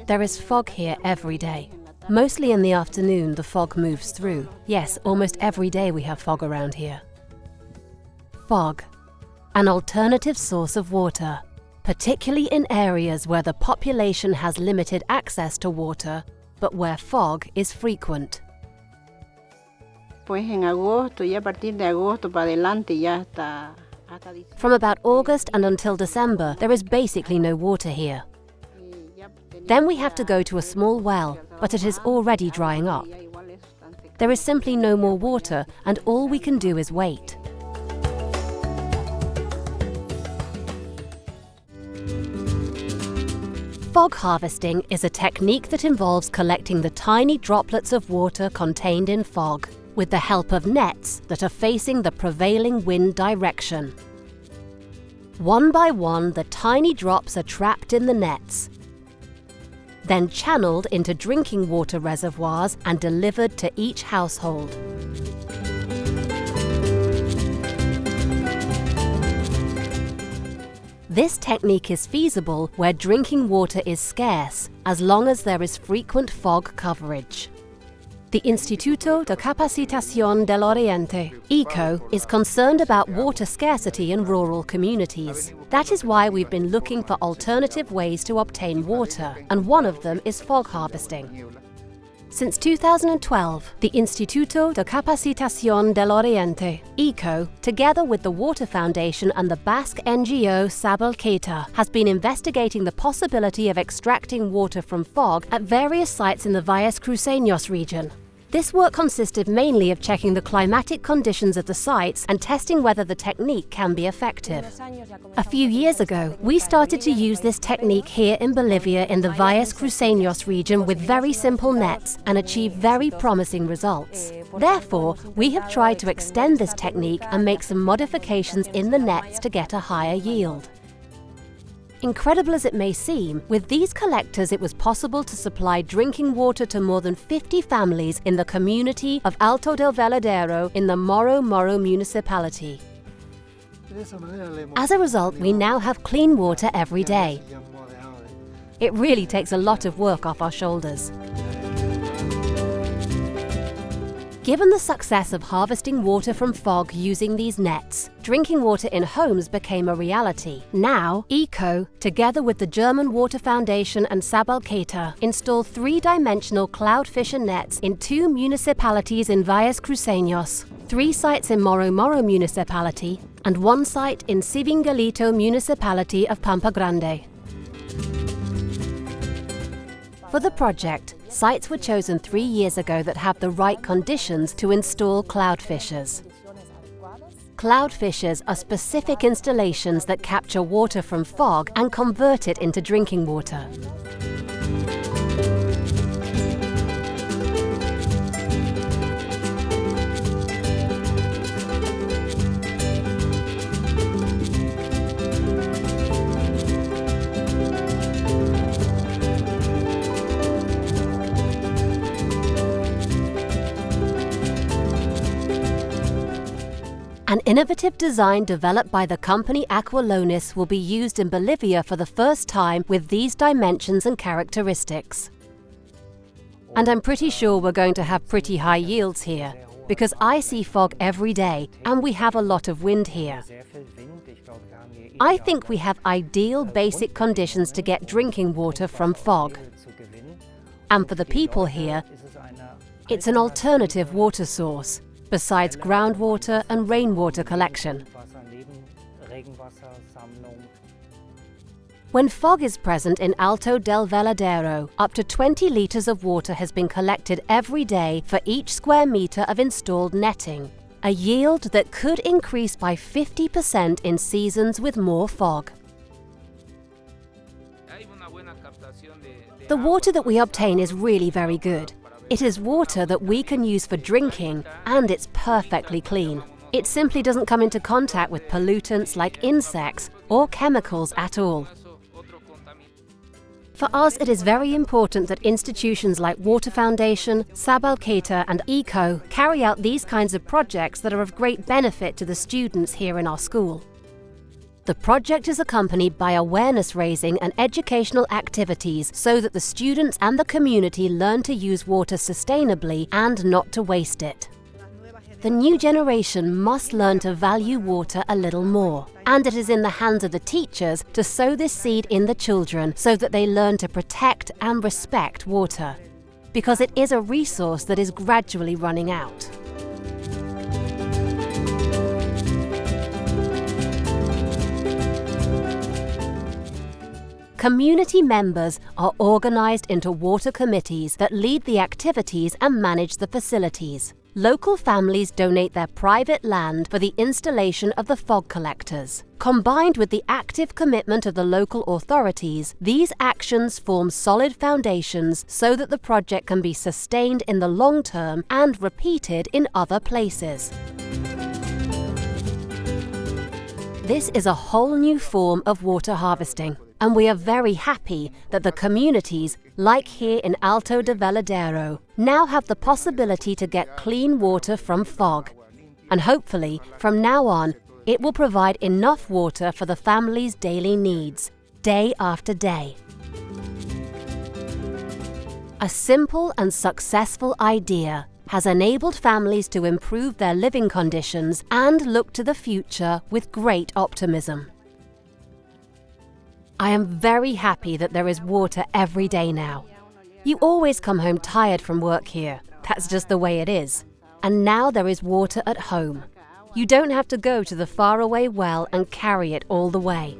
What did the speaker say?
There is fog here every day. Mostly in the afternoon, the fog moves through. Yes, almost every day we have fog around here. Fog, an alternative source of water, particularly in areas where the population has limited access to water, but where fog is frequent. Pues en agosto, y a partir de agosto para adelante ya está. From about August and until December, there is basically no water here. Then we have to go to a small well, but it is already drying up. There is simply no more water, and all we can do is wait. Fog harvesting is a technique that involves collecting the tiny droplets of water contained in fog with the help of nets that are facing the prevailing wind direction. One by one, the tiny drops are trapped in the nets, then channeled into drinking water reservoirs and delivered to each household. This technique is feasible where drinking water is scarce, as long as there is frequent fog coverage. The Instituto de Capacitación del Oriente, ICO, is concerned about water scarcity in rural communities. That is why we've been looking for alternative ways to obtain water, and one of them is fog harvesting. Since 2012, the Instituto de Capacitación del Oriente, ICO, together with the WaterFoundation and the Basque NGO Sabalqueta, has been investigating the possibility of extracting water from fog at various sites in the Valles Cruceños region. This work consisted mainly of checking the climatic conditions of the sites and testing whether the technique can be effective. A few years ago, we started to use this technique here in Bolivia in the Valles Cruceños region with very simple nets and achieved very promising results. Therefore, we have tried to extend this technique and make some modifications in the nets to get a higher yield. Incredible as it may seem, with these collectors it was possible to supply drinking water to more than 50 families in the community of Alto del Veladero in the Morro Morro municipality. As a result, we now have clean water every day. It really takes a lot of work off our shoulders. Given the success of harvesting water from fog using these nets, drinking water in homes became a reality. Now, ICO, together with the German WaterFoundation and Sabalqueta, install three-dimensional CloudFisher nets in 2 municipalities in Valles Cruceños, 3 sites in Morro Morro municipality, and 1 site in Civingalito municipality of Pampa Grande. For the project, sites were chosen 3 years ago that have the right conditions to install CloudFishers. CloudFishers are specific installations that capture water from fog and convert it into drinking water. An innovative design developed by the company Aqualonis will be used in Bolivia for the first time with these dimensions and characteristics. And I'm pretty sure we're going to have pretty high yields here, because I see fog every day and we have a lot of wind here. I think we have ideal basic conditions to get drinking water from fog. And for the people here, it's an alternative water source, besides groundwater and rainwater collection. When fog is present in Alto del Veladero, up to 20 litres of water has been collected every day for each square metre of installed netting, a yield that could increase by 50% in seasons with more fog. The water that we obtain is really very good. It is water that we can use for drinking, and it's perfectly clean. It simply doesn't come into contact with pollutants like insects or chemicals at all. For us, it is very important that institutions like WaterFoundation, Sabalqueta and ICO carry out these kinds of projects that are of great benefit to the students here in our school. The project is accompanied by awareness raising and educational activities so that the students and the community learn to use water sustainably and not to waste it. The new generation must learn to value water a little more, and it is in the hands of the teachers to sow this seed in the children so that they learn to protect and respect water, because it is a resource that is gradually running out. Community members are organized into water committees that lead the activities and manage the facilities. Local families donate their private land for the installation of the fog collectors. Combined with the active commitment of the local authorities, these actions form solid foundations so that the project can be sustained in the long term and repeated in other places. This is a whole new form of water harvesting, and we are very happy that the communities, like here in Alto de Veladero, now have the possibility to get clean water from fog. And hopefully, from now on, it will provide enough water for the family's daily needs, day after day. A simple and successful idea has enabled families to improve their living conditions and look to the future with great optimism. I am very happy that there is water every day now. You always come home tired from work here. That's just the way it is. And now there is water at home. You don't have to go to the faraway well and carry it all the way.